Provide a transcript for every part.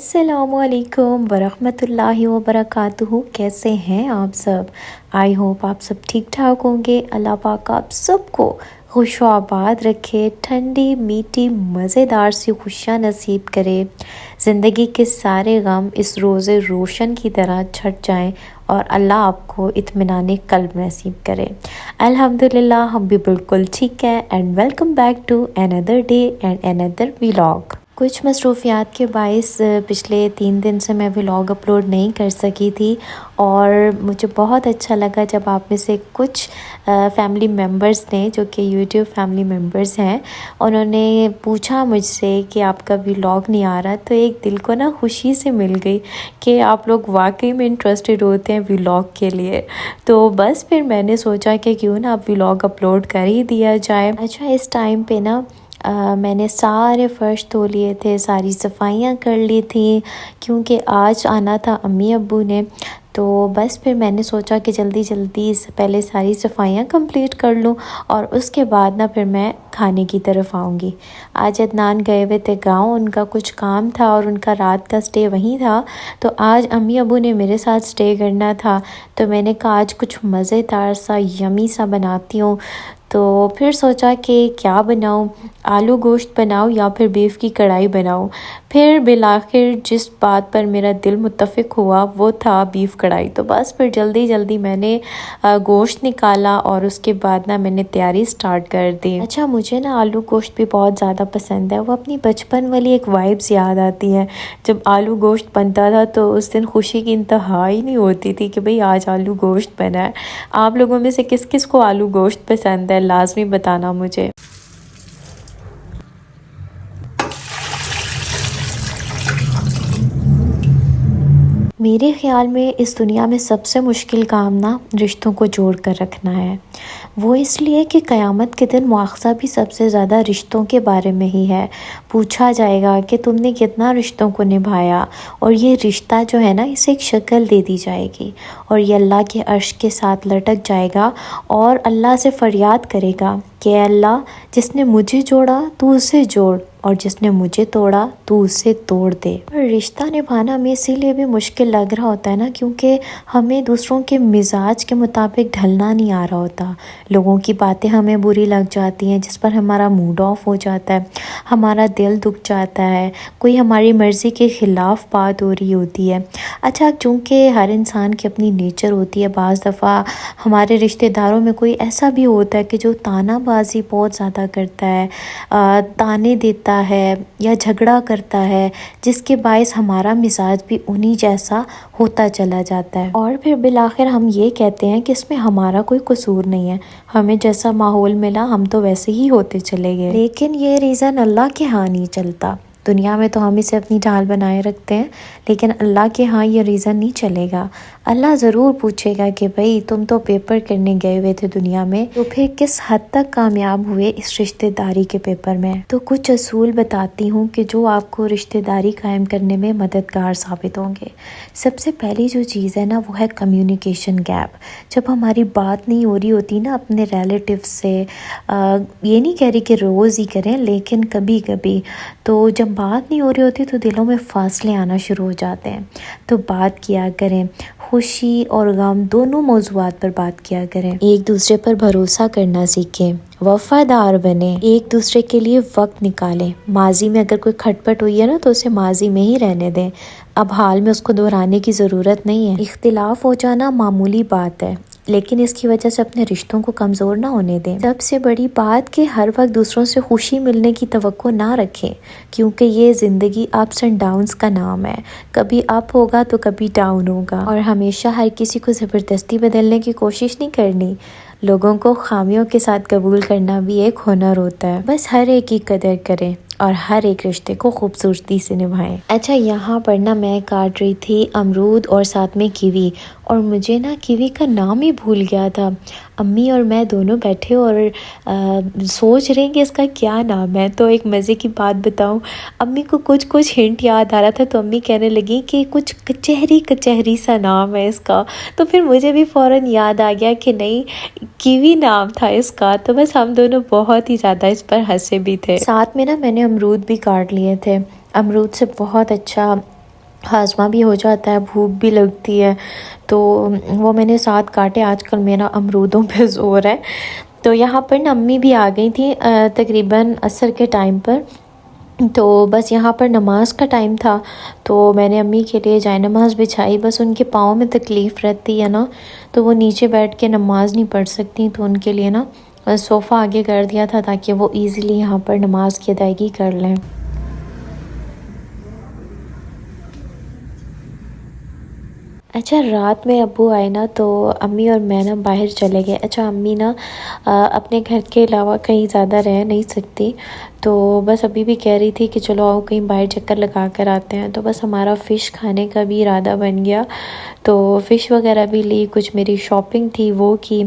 अस्सलामुअलैकुम वरहमतुल्लाहि वबरकातुहू। कैसे हैं आप सब? आई होप आप सब ठीक ठाक होंगे। अल्लाह पाक आप सबको खुशो आबाद रखे, ठंडी मीठी मज़ेदार सी खुशियाँ नसीब करे, ज़िंदगी के सारे गम इस रोज़े रोशन की तरह छट जाएं और अल्लाह आपको इत्मीनान क़ल्ब नसीब करे। अल्हम्दुलिल्लाह हम भी बिल्कुल ठीक है। And welcome back to another day and another vlog. कुछ मसरूफ़ियात के बाइस पिछले 3 दिन से मैं व्लॉग अपलोड नहीं कर सकी थी और मुझे बहुत अच्छा लगा जब आप में से कुछ फैमिली मेम्बर्स ने, जो कि यूट्यूब फैमिली मेम्बर्स हैं, उन्होंने पूछा मुझसे कि आपका व्लॉग नहीं आ रहा। तो एक दिल को ना खुशी से मिल गई कि आप लोग वाकई में इंटरेस्टेड होते हैं व्लॉग के लिए। तो बस फिर मैंने सोचा कि क्यों ना आप व्लॉग अपलोड कर ही दिया जाए। अच्छा, इस टाइम पे ना मैंने सारे फ़र्श धो लिए थे, सारी सफाइयाँ कर ली थी क्योंकि आज आना था अम्मी अब्बू ने। तो बस फिर मैंने सोचा कि जल्दी जल्दी से पहले सारी सफाइयाँ कंप्लीट कर लूँ और उसके बाद ना फिर मैं खाने की तरफ आऊँगी। आज अदनान गए हुए थे गाँव, उनका कुछ काम था और उनका रात का स्टे वहीं था। तो आज अम्मी अब्बू ने मेरे साथ स्टे करना था, तो मैंने कहा आज कुछ मज़ेदार सा यमी सा बनाती हूँ। तो फिर सोचा कि क्या बनाऊँ, आलू गोश्त बनाऊँ या फिर बीफ की कढ़ाई बनाऊँ। फिर बिलाखिर जिस बात पर मेरा दिल मुत्तफ़िक हुआ वो था बीफ कढ़ाई। तो बस फिर जल्दी जल्दी मैंने गोश्त निकाला और उसके बाद ना मैंने तैयारी स्टार्ट कर दी। अच्छा, मुझे ना आलू गोश्त भी बहुत ज़्यादा पसंद है। वो अपनी बचपन वाली एक वाइब्स याद आती हैं। जब आलू गोश्त बनता था तो उस दिन खुशी की इंतहा ही नहीं होती थी कि भाई आज आलू गोश्त बना है। आप लोगों में से किस किस को आलू गोश्त पसंद है, लाजमी बताना मुझे। मेरे ख़्याल में इस दुनिया में सबसे मुश्किल काम ना रिश्तों को जोड़ कर रखना है। वो इसलिए कि क़यामत के दिन मुआख़ज़ा भी सबसे ज़्यादा रिश्तों के बारे में ही है। पूछा जाएगा कि तुमने कितना रिश्तों को निभाया, और ये रिश्ता जो है ना इसे एक शक्ल दे दी जाएगी और ये अल्लाह के अर्श के साथ लटक जाएगा और अल्लाह से फ़रियाद करेगा कि अल्लाह, जिसने मुझे जोड़ा तू उसे जोड़ और जिसने मुझे तोड़ा तू उसे तोड़ दे। पर रिश्ता निभाना हमें इसीलिए भी मुश्किल लग रहा होता है ना क्योंकि हमें दूसरों के मिजाज के मुताबिक ढलना नहीं आ रहा होता। लोगों की बातें हमें बुरी लग जाती हैं जिस पर हमारा मूड ऑफ हो जाता है, हमारा दिल दुख जाता है, कोई हमारी मर्ज़ी के ख़िलाफ़ बात हो रही होती है। अच्छा, चूँकि हर इंसान की अपनी नेचर होती है, बाज़ दफ़ा हमारे रिश्तेदारों में कोई ऐसा भी होता है कि जो तानाबाजी बहुत ज़्यादा करता है, ताने देता है या झगड़ा करता है, जिसके बायस हमारा मिजाज भी उन्हीं जैसा होता चला जाता है। और फिर बिलाखिर हम ये कहते हैं कि इसमें हमारा कोई कसूर नहीं है, हमें जैसा माहौल मिला हम तो वैसे ही होते चले गए। लेकिन ये रीज़न अल्लाह के यहाँ नहीं चलता। दुनिया में तो हम इसे अपनी ढाल बनाए रखते हैं, लेकिन अल्लाह के यहाँ ये रीज़न नहीं चलेगा। अल्लाह ज़रूर पूछेगा कि भाई तुम तो पेपर करने गए हुए थे दुनिया में, तो फिर किस हद तक कामयाब हुए इस रिश्तेदारी के पेपर में। तो कुछ असूल बताती हूँ कि जो आपको रिश्तेदारी कायम करने में मददगार साबित होंगे। सबसे पहली जो चीज़ है ना वो है कम्युनिकेशन गैप। जब हमारी बात नहीं हो रही होती ना अपने रिलेटिव से, ये नहीं कह रही कि रोज़ ही करें, लेकिन कभी कभी तो जब बात नहीं हो रही होती तो दिलों में फासले आना शुरू हो जाते हैं। तो बात किया करें, खुशी और गम दोनों मौज़ूआत पर बात किया करें। एक दूसरे पर भरोसा करना सीखें, वफ़ादार बने, एक दूसरे के लिए वक्त निकालें। माजी में अगर कोई खटपट हुई है ना तो उसे माजी में ही रहने दें, अब हाल में उसको दोहराने की ज़रूरत नहीं है। इख्तिलाफ़ हो जाना मामूली बात है, लेकिन इसकी वजह से अपने रिश्तों को कमज़ोर ना होने दें। सबसे बड़ी बात कि हर वक्त दूसरों से खुशी मिलने की तवक्को ना रखें, क्योंकि ये ज़िंदगी अप्स एंड डाउन्स का नाम है। कभी अप होगा तो कभी डाउन होगा, और हमेशा हर किसी को ज़बरदस्ती बदलने की कोशिश नहीं करनी। लोगों को खामियों के साथ कबूल करना भी एक हुनर होता है। बस हर एक की कदर करें और हर एक रिश्ते को खूबसूरती से निभाएं। अच्छा, यहाँ पर ना मैं काट रही थी अमरूद और साथ में कीवी, और मुझे ना कीवी का नाम ही भूल गया था। अम्मी और मैं दोनों बैठे और सोच रहे हैं कि इसका क्या नाम है। तो एक मज़े की बात बताऊं, अम्मी को कुछ कुछ हिंट याद आ रहा था, तो अम्मी कहने लगी कि कुछ कचहरी कचहरी सा नाम है इसका। तो फिर मुझे भी फ़ौरन याद आ गया कि नहीं, कीवी नाम था इसका। तो बस हम दोनों बहुत ही ज़्यादा इस पर हंसे भी थे। साथ में ना मैंने अमरूद भी काट लिए थे। अमरूद से बहुत अच्छा हाजमा भी हो जाता है, भूख भी लगती है, तो वो मैंने 7 काटे। आजकल मेरा अमरूदों पे ज़ोर है। तो यहाँ पर ना अम्मी भी आ गई थी तकरीबन असर के टाइम पर। तो बस यहाँ पर नमाज का टाइम था, तो मैंने अम्मी के लिए जाए नमाज बिछाई। बस उनके पाँव में तकलीफ़ रहती है ना, तो वो नीचे बैठ के नमाज नहीं पढ़ सकती, तो उनके लिए ना सोफ़ा आगे कर दिया था ताकि वो इजीली यहाँ पर नमाज की अदायगी कर लें। अच्छा, रात में अब्बू आए ना, तो अम्मी और मैं ना बाहर चले गए। अच्छा, अम्मी ना अपने घर के अलावा कहीं ज़्यादा रह नहीं सकती, तो बस अभी भी कह रही थी कि चलो आओ कहीं बाहर चक्कर लगा कर आते हैं। तो बस हमारा फ़िश खाने का भी इरादा बन गया, तो फ़िश वगैरह भी ली, कुछ मेरी शॉपिंग थी वो की,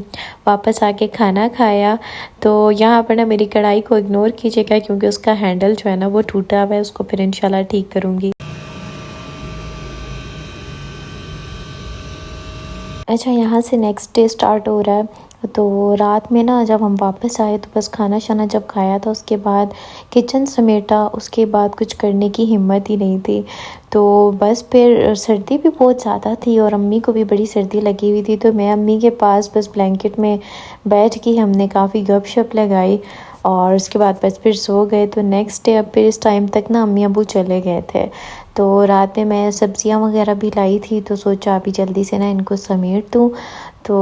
वापस आके खाना खाया। तो यहाँ पर ना मेरी कढ़ाई को इग्नोर कीजिएगा क्योंकि उसका हैंडल जो है ना वो टूटा हुआ है, उसको फिर इंशाल्लाह ठीक करूँगी। अच्छा, यहाँ से नेक्स्ट डे स्टार्ट हो रहा है। तो रात में ना जब हम वापस आए तो बस खाना शाना जब खाया था उसके बाद किचन समेटा, उसके बाद कुछ करने की हिम्मत ही नहीं थी। तो बस फिर सर्दी भी बहुत ज़्यादा थी और अम्मी को भी बड़ी सर्दी लगी हुई थी, तो मैं अम्मी के पास बस ब्लैंकेट में बैठ के हमने काफ़ी गपशप लगाई और उसके बाद बस फिर सो गए। तो नेक्स्ट डे अब फिर इस टाइम तक ना अम्मी अबू चले गए थे। तो रात में मैं सब्जियां वगैरह भी लाई थी, तो सोचा अभी जल्दी से ना इनको समेट दूँ। तो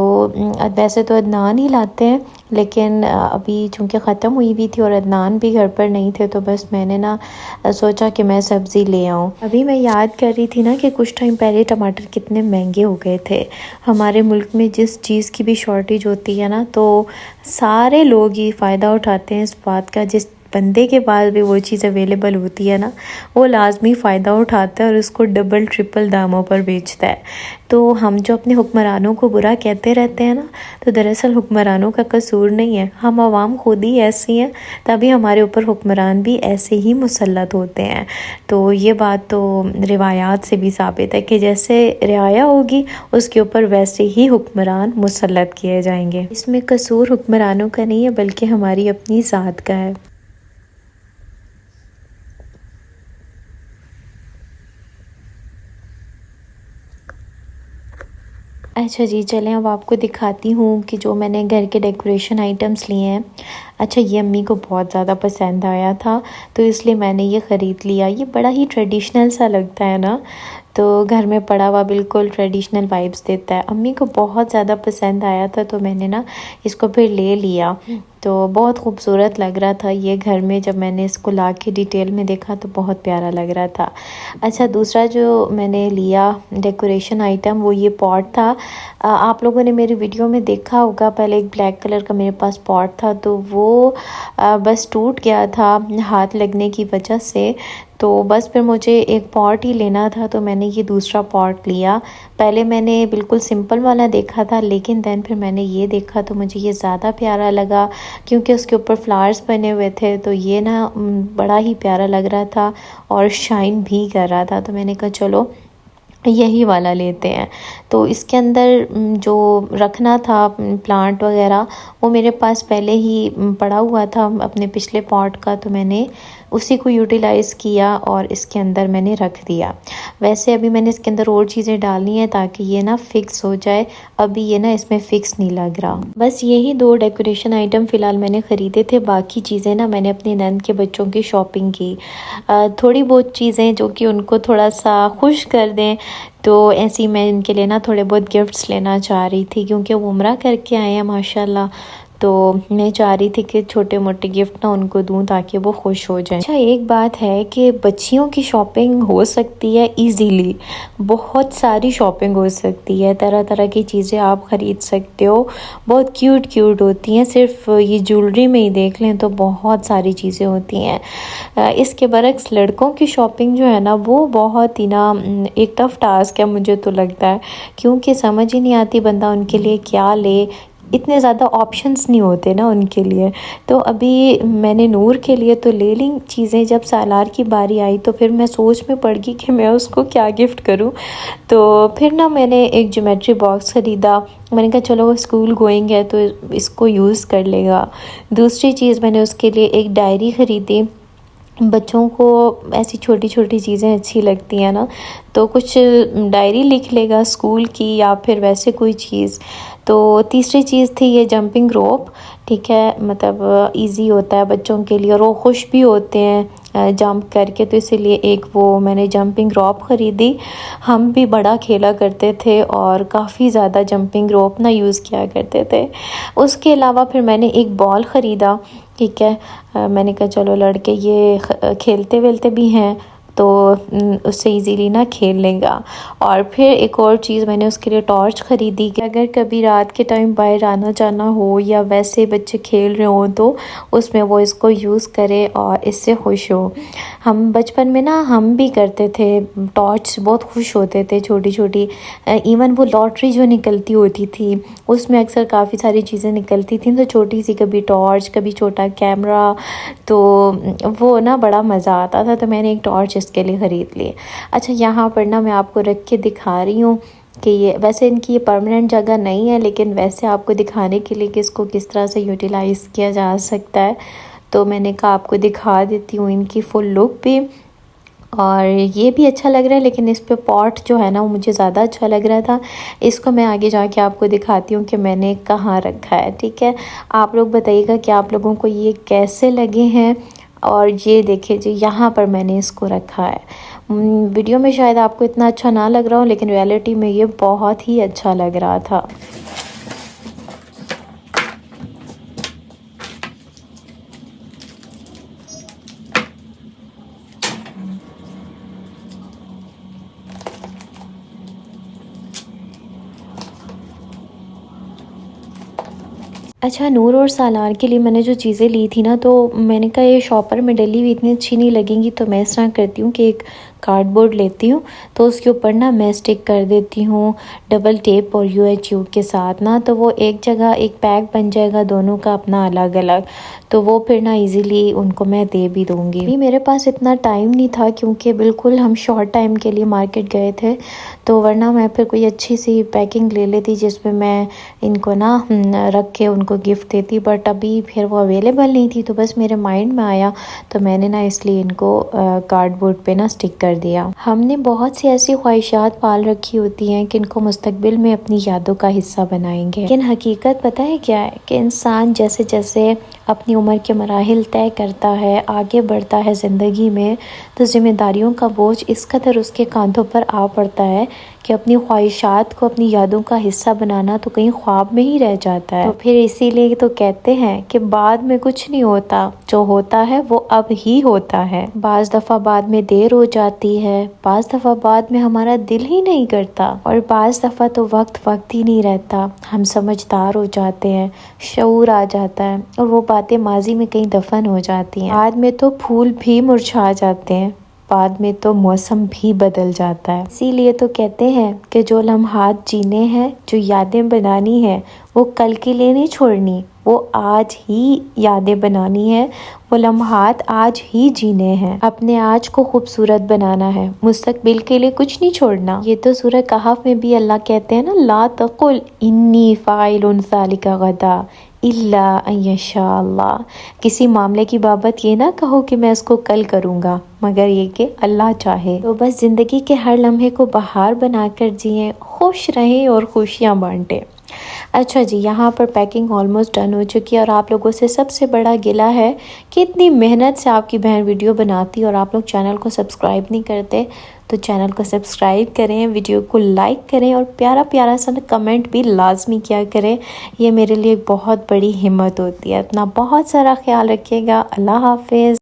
वैसे तो अदनान ही लाते हैं, लेकिन अभी चूँकि ख़त्म हुई हुई थी और अदनान भी घर पर नहीं थे, तो बस मैंने ना सोचा कि मैं सब्ज़ी ले आऊँ। अभी मैं याद कर रही थी ना कि कुछ टाइम पहले टमाटर कितने महंगे हो गए थे। हमारे मुल्क में जिस चीज़ की भी शॉर्टेज होती है ना, तो सारे लोग ही फ़ायदा उठाते हैं इस बात का। जिस बंदे के पास भी वो चीज़ अवेलेबल होती है ना, वो लाजमी फ़ायदा उठाता है और उसको डबल ट्रिपल दामों पर बेचता है। तो हम जो अपने हुक्मरानों को बुरा कहते रहते हैं ना, तो दरअसल हुक्मरानों का कसूर नहीं है, हम आवाम खुद ही ऐसी हैं, तभी हमारे ऊपर हुक्मरान भी ऐसे ही मुसल्लत होते हैं। तो ये बात तो रिवायात से भी साबित है कि जैसे रियाया होगी उसके ऊपर वैसे ही हुक्मरान मुसल्लत किए जाएंगे। इसमें कसूर हुक्मरानों का नहीं है बल्कि हमारी अपनी ज़ात का है। अच्छा जी, चलें अब आपको दिखाती हूँ कि जो मैंने घर के डेकोरेशन आइटम्स लिए हैं। अच्छा, ये अम्मी को बहुत ज़्यादा पसंद आया था, तो इसलिए मैंने ये ख़रीद लिया। ये बड़ा ही ट्रेडिशनल सा लगता है ना, तो घर में पड़ा हुआ बिल्कुल ट्रेडिशनल वाइब्स देता है। अम्मी को बहुत ज़्यादा पसंद आया था, तो मैंने ना इसको फिर ले लिया। तो बहुत खूबसूरत लग रहा था ये घर में, जब मैंने इसको ला के डिटेल में देखा तो बहुत प्यारा लग रहा था। अच्छा, दूसरा जो मैंने लिया डेकोरेशन आइटम वो ये पॉट था। आप लोगों ने मेरी वीडियो में देखा होगा, पहले एक ब्लैक कलर का मेरे पास पॉट था, तो वो बस टूट गया था हाथ लगने की वजह से। तो बस फिर मुझे एक पॉट ही लेना था, तो मैंने ये दूसरा पॉट लिया। पहले मैंने बिल्कुल सिंपल वाला देखा था, लेकिन दैन फिर मैंने ये देखा तो मुझे ये ज़्यादा प्यारा लगा क्योंकि उसके ऊपर फ्लावर्स बने हुए थे, तो ये ना बड़ा ही प्यारा लग रहा था और शाइन भी कर रहा था। तो मैंने कहा चलो यही वाला लेते हैं। तो इसके अंदर जो रखना था प्लांट वगैरह वो मेरे पास पहले ही पड़ा हुआ था अपने पिछले पॉट का, तो मैंने उसी को यूटिलाइज़ किया और इसके अंदर मैंने रख दिया। वैसे अभी मैंने इसके अंदर और चीज़ें डालनी है ताकि ये ना फ़िक्स हो जाए, अभी ये ना इसमें फ़िक्स नहीं लग रहा। बस यही 2 डेकोरेशन आइटम फ़िलहाल मैंने ख़रीदे थे, बाकी चीज़ें ना मैंने अपनी नंद के बच्चों की शॉपिंग की। थोड़ी बहुत चीज़ें जो कि उनको थोड़ा सा खुश कर दें, तो ऐसे मैं इनके लिए ना थोड़े बहुत गिफ्ट्स लेना चाह रही थी क्योंकि वो उम्रा करके आए हैं माशाल्लाह। तो मैं चाह रही थी कि छोटे मोटे गिफ्ट ना उनको दूं ताकि वो खुश हो जाएं। अच्छा, एक बात है कि बच्चियों की शॉपिंग हो सकती है इजीली, बहुत सारी शॉपिंग हो सकती है, तरह तरह की चीज़ें आप ख़रीद सकते हो, बहुत क्यूट क्यूट होती हैं। सिर्फ ये ज्वेलरी में ही देख लें तो बहुत सारी चीज़ें होती हैं। इसके बरक्स लड़कों की शॉपिंग जो है ना वो बहुत ही ना एक टफ़ टास्क है मुझे तो लगता है, क्योंकि समझ ही नहीं आती बंदा उनके लिए क्या ले, इतने ज़्यादा ऑप्शंस नहीं होते ना उनके लिए। तो अभी मैंने नूर के लिए तो ले ली चीज़ें, जब सालार की बारी आई तो फिर मैं सोच में पड़ गई कि मैं उसको क्या गिफ्ट करूं। तो फिर ना मैंने एक ज्योमेट्री बॉक्स ख़रीदा, मैंने कहा चलो वो स्कूल गोइंग है तो इसको यूज़ कर लेगा। दूसरी चीज़ मैंने उसके लिए एक डायरी ख़रीदी, बच्चों को ऐसी छोटी छोटी चीज़ें अच्छी लगती हैं ना, तो कुछ डायरी लिख लेगा स्कूल की या फिर वैसे कोई चीज़। तो तीसरी चीज़ थी ये जंपिंग रोप, ठीक है, मतलब इजी होता है बच्चों के लिए और वो खुश भी होते हैं जंप करके, तो इसीलिए एक वो मैंने जंपिंग रोप ख़रीदी। हम भी बड़ा खेला करते थे और काफ़ी ज़्यादा जंपिंग रोप ना यूज़ किया करते थे। उसके अलावा फिर मैंने एक बॉल ख़रीदा, ठीक है। मैंने कहा चलो लड़के ये खेलते वेलते भी हैं तो उससे इजीली ना खेल लेगा। और फिर एक और चीज़ मैंने उसके लिए टॉर्च ख़रीदी कि अगर कभी रात के टाइम बाहर आना जाना हो या वैसे बच्चे खेल रहे हों तो उसमें वो इसको यूज़ करे और इससे खुश हो। हम बचपन में ना हम भी करते थे, टॉर्च से बहुत खुश होते थे, छोटी छोटी इवन वो लॉटरी जो निकलती होती थी उसमें अक्सर काफ़ी सारी चीज़ें निकलती थी, तो छोटी सी कभी टॉर्च कभी छोटा कैमरा, तो वो ना बड़ा मज़ा आता था। तो मैंने एक टॉर्च इसके लिए ख़रीद ली। अच्छा, यहाँ पर ना मैं आपको रख के दिखा रही हूँ कि ये वैसे इनकी ये परमानेंट जगह नहीं है, लेकिन वैसे आपको दिखाने के लिए कि इसको किस तरह से यूटिलाइज़ किया जा सकता है, तो मैंने कहा आपको दिखा देती हूँ इनकी फुल लुक भी। और ये भी अच्छा लग रहा है, लेकिन इस पे पॉट जो है ना वो मुझे ज़्यादा अच्छा लग रहा था। इसको मैं आगे जाके आपको दिखाती हूँ कि मैंने कहाँ रखा है, ठीक है। आप लोग बताइएगा कि आप लोगों को ये कैसे लगे हैं। और ये देखिए जी, यहाँ पर मैंने इसको रखा है। वीडियो में शायद आपको इतना अच्छा ना लग रहा हो, लेकिन रियलिटी में ये बहुत ही अच्छा लग रहा था। अच्छा, नूर और सालार के लिए मैंने जो चीज़ें ली थी ना, तो मैंने कहा ये शॉपर में डली हुई इतनी अच्छी नहीं लगेंगी, तो मैं इस तरह करती हूँ कि एक कार्डबोर्ड लेती हूँ, तो उसके ऊपर ना मैं स्टिक कर देती हूँ डबल टेप और UHU के साथ ना, तो वो एक जगह एक पैक बन जाएगा दोनों का अपना अलग अलग, तो वो फिर ना इजीली उनको मैं दे भी दूँगी। अभी मेरे पास इतना टाइम नहीं था क्योंकि बिल्कुल हम शॉर्ट टाइम के लिए मार्केट गए थे, तो वरना मैं फिर कोई अच्छी सी पैकिंग ले लेती जिसमें मैं इनको ना रख के उनको गिफ्ट देती, बट अभी फिर वो अवेलेबल नहीं थी, तो बस मेरे माइंड में आया तो मैंने ना इसलिए इनको कार्डबोर्ड पे ना स्टिक कर दिया। हमने बहुत सी ऐसी ख्वाहिशात पाल रखी होती हैं कि इनको मुस्तकबिल में अपनी यादों का हिस्सा बनाएंगे, लेकिन हकीकत पता है क्या है कि इंसान जैसे जैसे अपनी उम्र के मराहिल तय करता है, आगे बढ़ता है ज़िंदगी में, तो ज़िम्मेदारियों का बोझ इस कदर उसके कांधों पर आ पड़ता है कि अपनी ख्वाहिशात को अपनी यादों का हिस्सा बनाना तो कहीं ख्वाब में ही रह जाता है। तो फिर इसीलिए तो कहते हैं कि बाद में कुछ नहीं होता, जो होता है वो अब ही होता है। बाज़ दफ़ा बाद में देर हो जाती है, बाज़ दफ़ा बाद में हमारा दिल ही नहीं करता, और बाज़ दफ़ा तो वक्त ही नहीं रहता, हम समझदार हो जाते हैं, शऊर आ जाता है और वो बातें माजी में कहीं दफन हो जाती हैं। बाद में तो फूल भी मुरझा जाते हैं, बाद में तो मौसम भी बदल जाता है। इसीलिए तो कहते हैं कि जो लम्हात जीने हैं, जो यादें बनानी है, वो कल के लिए नहीं छोड़नी, वो आज ही यादें बनानी है, वो लम्हात आज ही जीने हैं, अपने आज को खूबसूरत बनाना है, मुस्तकबिल के लिए कुछ नहीं छोड़ना। ये तो सूरह कहफ में भी अल्लाह कहते हैं ना, ला तकुल इन्नी फाइलुन ज़ालिका गदा इल्ला यशा अल्लाह। किसी मामले की बाबत ये ना कहो कि मैं इसको कल करूँगा, मगर ये कि अल्लाह चाहे। तो बस ज़िंदगी के हर लम्हे को बहार बनाकर जिए, खुश रहें और खुशियाँ बांटें। अच्छा जी, यहाँ पर पैकिंग ऑलमोस्ट डन हो चुकी है और आप लोगों से सबसे बड़ा गिला है कि इतनी मेहनत से आपकी बहन वीडियो बनाती और आप लोग चैनल को सब्सक्राइब नहीं करते, तो चैनल को सब्सक्राइब करें, वीडियो को लाइक करें और प्यारा प्यारा सा कमेंट भी लाजमी किया करें। ये मेरे लिए बहुत बड़ी हिम्मत होती है। अपना बहुत सारा ख्याल रखिएगा। अल्लाह हाफिज़।